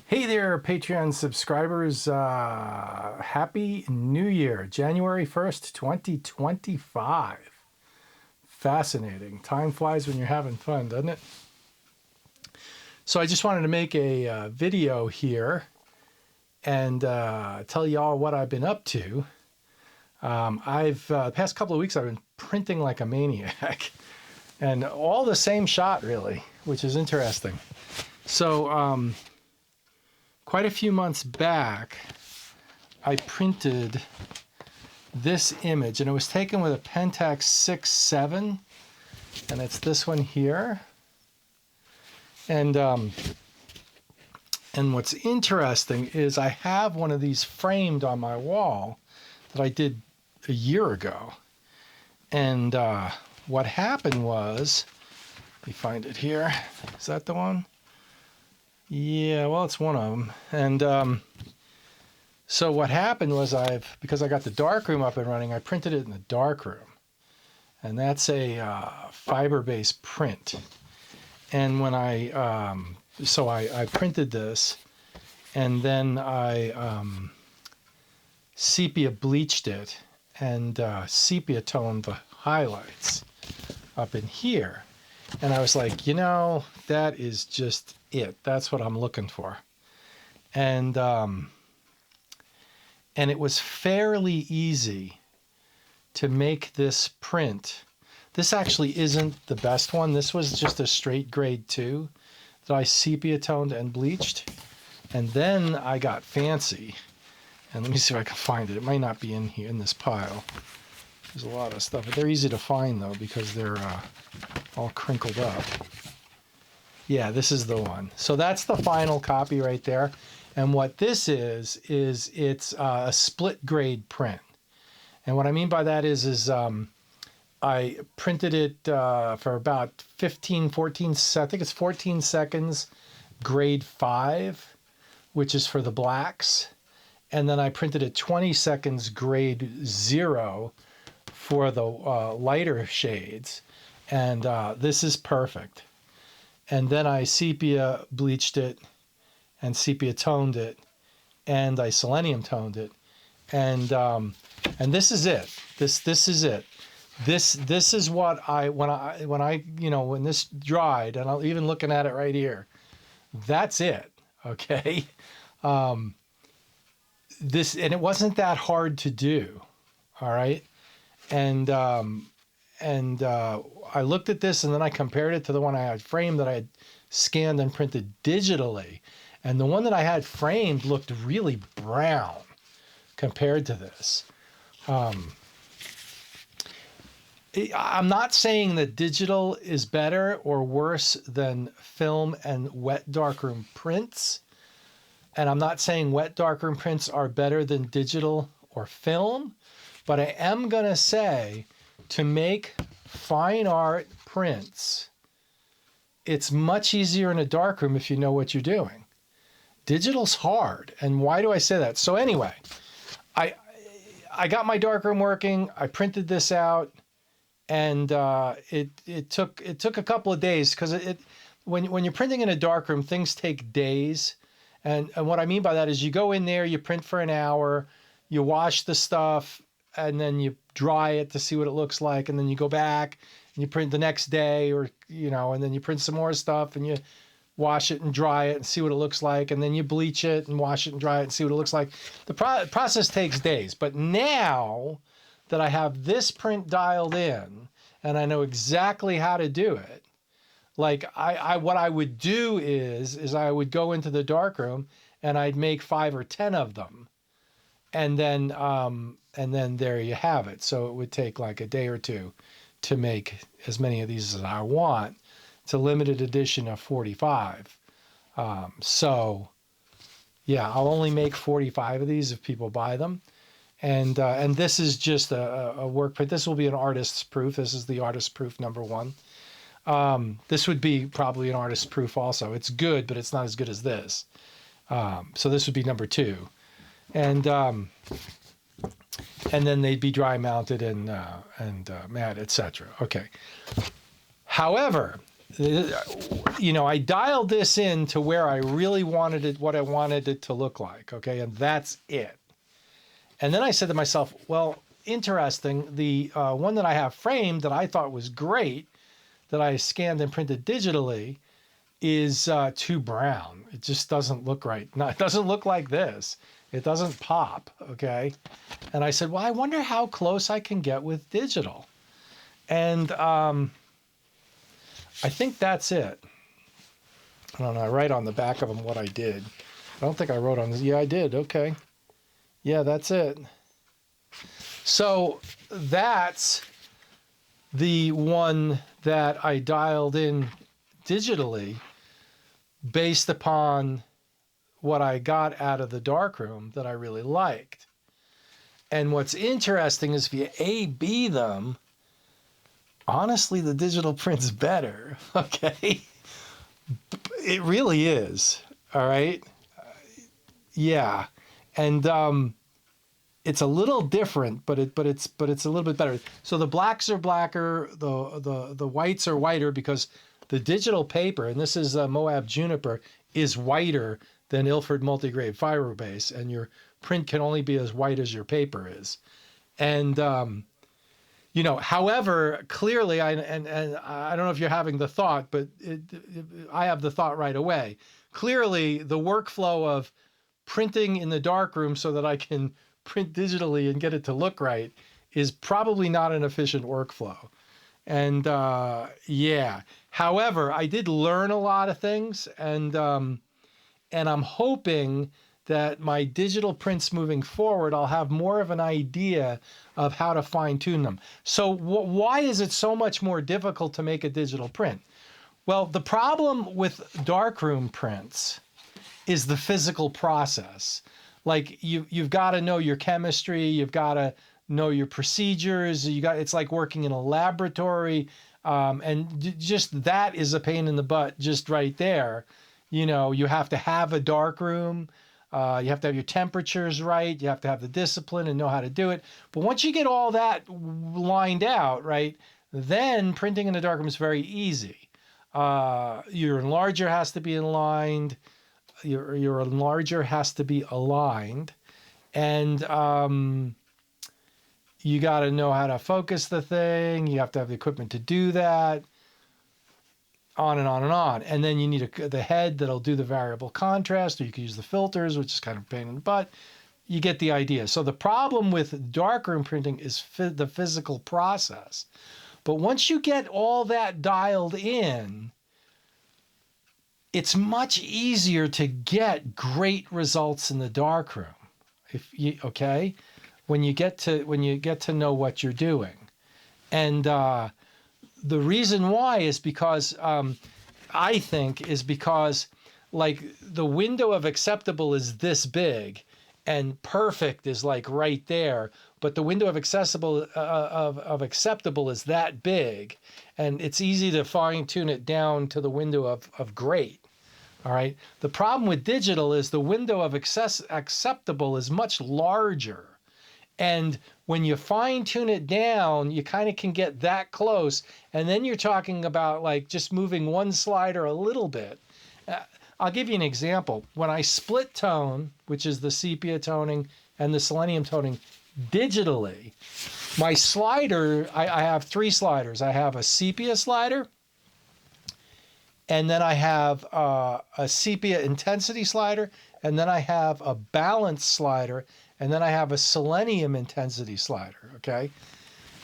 Hey there, Patreon subscribers. Happy New Year, January 1st, 2025. Fascinating. Time flies when you're having fun, doesn't it? So I just wanted to make a video here and tell y'all what I've been up to. The past couple of weeks, I've been printing like a maniac. And all the same shot, really, which is interesting. So, quite a few months back, I printed this image, and it was taken with a Pentax 6.7, and it's this one here. And what's interesting is I have one of these framed on my wall that I did a year ago. And what happened was, let me find it here. Is that the one? Yeah, well, it's one of them. And so what happened was because I got the darkroom up and running, I printed it in the darkroom. And that's a fiber-based print. And when I printed this, and then I sepia bleached it and sepia toned the highlights up in here. And I was like, you know, that is just it. That's what I'm looking for. And it was fairly easy to make this print. This actually isn't the best one. This was just a straight grade 2 that I sepia toned and bleached. And then I got fancy. And let me see if I can find it. It might not be in here in this pile. There's a lot of stuff. But they're easy to find, though, because they're all crinkled up. Yeah, this is the one. So that's the final copy right there. And what this is it's a split grade print. And what I mean by that is I printed it for about 14, I think it's 14 seconds, grade 5, which is for the blacks. And then I printed it 20 seconds, grade 0, for the lighter shades. And this is perfect. And then I sepia bleached it and sepia toned it, and I selenium toned it. And this is it. This is it. This is what when this dried, and I'm even looking at it right here. That's it. Okay. And it wasn't that hard to do. All right. And I looked at this, and then I compared it to the one I had framed that I had scanned and printed digitally. And the one that I had framed looked really brown compared to this. I'm not saying that digital is better or worse than film and wet darkroom prints. And I'm not saying wet darkroom prints are better than digital or film. But I am going to say, to make fine art prints, it's much easier in a darkroom if you know what you're doing. Digital's hard. And why do I say that? So anyway, I got my darkroom working. I printed this out, and it took a couple of days, because when you're printing in a darkroom, things take days. And what I mean by that is you go in there, you print for an hour, you wash the stuff, and then you dry it to see what it looks like, and then you go back and you print the next day, or and then you print some more stuff and you wash it and dry it and see what it looks like, and then you bleach it and wash it and dry it and see what it looks like. The process takes days. But now that I have this print dialed in and I know exactly how to do it, like what I would do is I would go into the darkroom and I'd make 5 or 10 of them. And then there you have it. So it would take like a day or two to make as many of these as I want. It's a limited edition of 45. So yeah, I'll only make 45 of these if people buy them. And this is just a work print. This will be an artist's proof. This is the artist's proof number 1. This would be probably an artist's proof also. It's good, but it's not as good as this. So this would be number 2. And then they'd be dry mounted and matte, etc. Okay. However, You know, I dialed this in to where I really wanted it, what I wanted it to look like, okay? And that's it. And then I said to myself, well, interesting, the one that I have framed that I thought was great, that I scanned and printed digitally, is too brown. It just doesn't look right. No, it doesn't look like this. It doesn't pop, okay? And I said, well, I wonder how close I can get with digital. And I think that's it. I don't know, I write on the back of them what I did. I don't think I wrote on this. Yeah, I did. Okay. Yeah, that's it. So that's the one that I dialed in digitally based upon what I got out of the darkroom that I really liked. And what's interesting is if you A/B them, honestly, the digital print's better, okay? It really is, all right? Yeah, and it's a little different, but it's a little bit better. So the blacks are blacker, the whites are whiter because the digital paper, and this is Moab Juniper, is whiter than Ilford multigrade fiber base, and your print can only be as white as your paper is. And you know, however, clearly, and I don't know if you're having the thought, but I have the thought right away. Clearly, the workflow of printing in the darkroom so that I can print digitally and get it to look right is probably not an efficient workflow. And yeah, however, I did learn a lot of things, and I'm hoping that my digital prints moving forward, I'll have more of an idea of how to fine tune them. So why is it so much more difficult to make a digital print? Well, the problem with darkroom prints is the physical process. Like you've got to know your chemistry, you've got to know your procedures. It's like working in a laboratory, and just that is a pain in the butt just right there. You know, you have to have a darkroom. You have to have your temperatures right. You have to have the discipline and know how to do it. But once you get all that lined out, right, then printing in a darkroom is very easy. Your enlarger has to be aligned. Your enlarger has to be aligned, and you got to know how to focus the thing. You have to have the equipment to do that. On and on and on. And then you need the head that'll do the variable contrast, or you can use the filters, which is kind of a pain in the butt. You get the idea. So the problem with darkroom printing is the physical process. But once you get all that dialed in, it's much easier to get great results in the darkroom. Okay? When you get to know what you're doing. And the reason why is because I think is because like the window of acceptable is this big and perfect is like right there, but the window of acceptable is that big, and it's easy to fine tune it down to the window of great. All right. The problem with digital is the window of acceptable is much larger. And when you fine tune it down, you kind of can get that close. And then you're talking about like just moving one slider a little bit. I'll give you an example. When I split tone, which is the sepia toning and the selenium toning digitally, my slider, I have three sliders. I have a sepia slider, and then I have a sepia intensity slider, and then I have a balance slider, and then I have a selenium intensity slider, okay?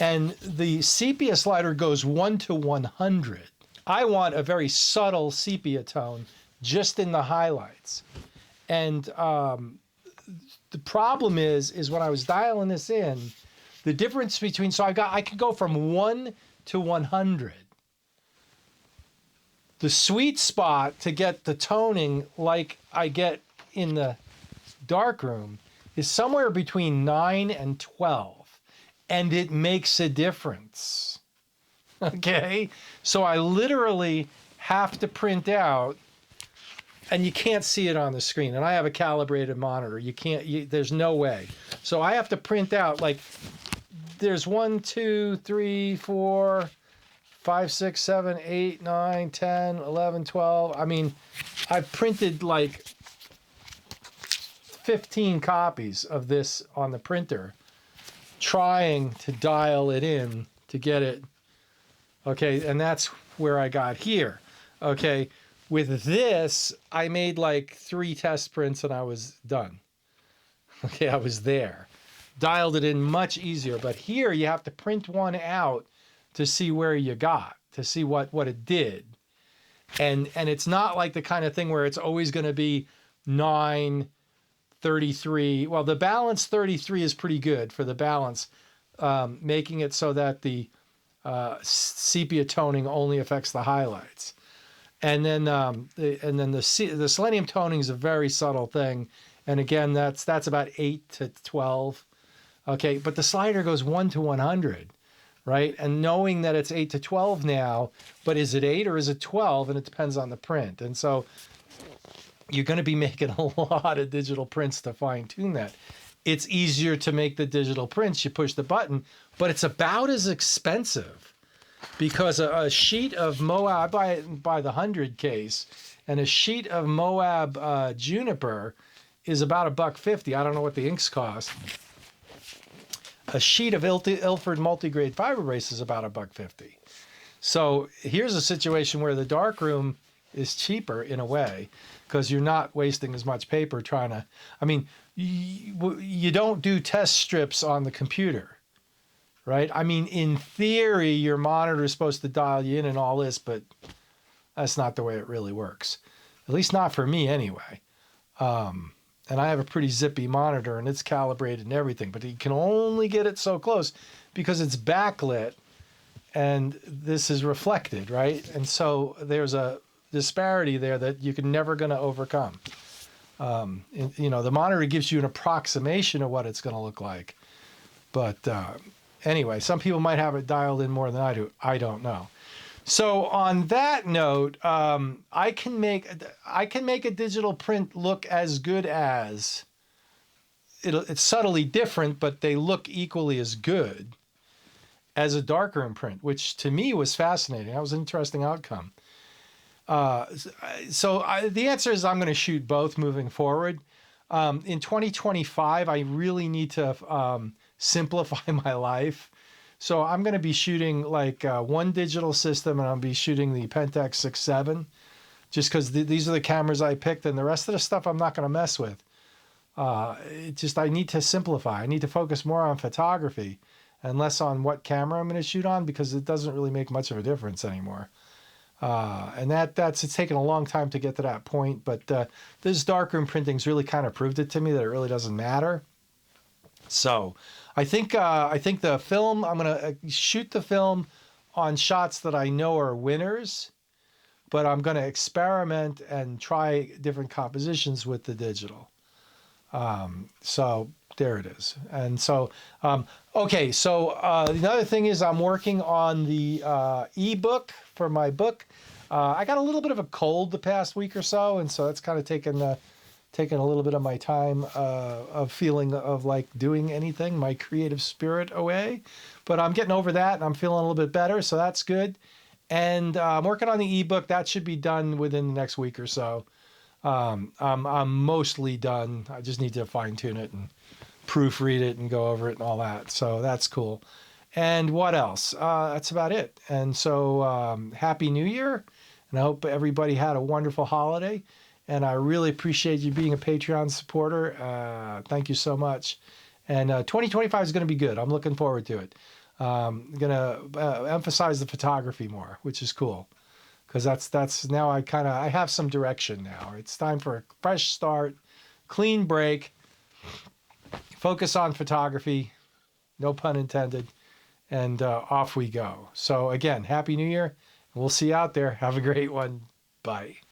And the sepia slider goes 1 to 100. I want a very subtle sepia tone just in the highlights. And the problem is when I was dialing this in, the difference between, so I could go from 1 to 100. The sweet spot to get the toning like I get in the darkroom is somewhere between 9 and 12, and it makes a difference, okay? So I literally have to print out, and you can't see it on the screen, and I have a calibrated monitor. There's no way. So I have to print out, like, there's 1, 2, 3, 4, 5, 6, 7, 8, 9, 10, 11, 12. I mean, I've printed like 15 copies of this on the printer, trying to dial it in to get it. Okay, and that's where I got here. Okay, with this, I made like 3 test prints and I was done. Okay, I was there. Dialed it in much easier, but here you have to print one out to see where you got, to see what it did. And it's not like the kind of thing where it's always going to be 9, 33. Well, the balance 33 is pretty good for the balance, making it so that the sepia toning only affects the highlights. And then the selenium toning is a very subtle thing. And again, that's about 8 to 12. Okay, but the slider goes 1 to 100, right? And knowing that it's 8 to 12 now, but is it 8 or is it 12? And it depends on the print. And so you're going to be making a lot of digital prints to fine tune that. It's easier to make the digital prints. You push the button, but it's about as expensive because a sheet of Moab, I buy the 100 case, and a sheet of Moab Juniper is about $1.50. I don't know what the inks cost. A sheet of Ilford multigrade fiber brace is about $1.50. So here's a situation where the darkroom is cheaper in a way because you're not wasting as much paper trying to. I mean, you don't do test strips on the computer, right? I mean, in theory, your monitor is supposed to dial you in and all this, but that's not the way it really works. At least not for me anyway. And I have a pretty zippy monitor and it's calibrated and everything, but you can only get it so close because it's backlit and this is reflected, right? And so there's a disparity there that you're never going to overcome. You know, the monitor gives you an approximation of what it's going to look like. But anyway, some people might have it dialed in more than I do. I don't know. So on that note, I can make a digital print look as good as it's subtly different, but they look equally as good as a darkroom print, which to me was fascinating. That was an interesting outcome. The answer is I'm going to shoot both moving forward. In 2025, I really need to simplify my life. So I'm going to be shooting like one digital system, and I'll be shooting the Pentax 6.7, just because these are the cameras I picked, and the rest of the stuff I'm not going to mess with. I need to simplify. I need to focus more on photography and less on what camera I'm going to shoot on, because it doesn't really make much of a difference anymore. And it's taken a long time to get to that point, but this darkroom printing's really kind of proved it to me that it really doesn't matter. So I think the film, I'm going to shoot the film on shots that I know are winners, but I'm going to experiment and try different compositions with the digital. So there it is. And so, okay. So another thing is I'm working on the ebook for my book. I got a little bit of a cold the past week or so, and so that's kind of taken a little bit of my time of feeling of like doing anything, my creative spirit away. But I'm getting over that and I'm feeling a little bit better, so that's good. And I'm working on the ebook. That should be done within the next week or so. I'm mostly done. I just need to fine tune it and proofread it and go over it and all that. So that's cool. And what else? That's about it. And so Happy New Year. And I hope everybody had a wonderful holiday. And I really appreciate you being a Patreon supporter. Thank you so much. And 2025 is going to be good. I'm looking forward to it. I'm going to emphasize the photography more, which is cool. Because that's now I have some direction now. It's time for a fresh start, clean break, focus on photography, no pun intended, and off we go. So again, Happy New Year. We'll see you out there. Have a great one. Bye.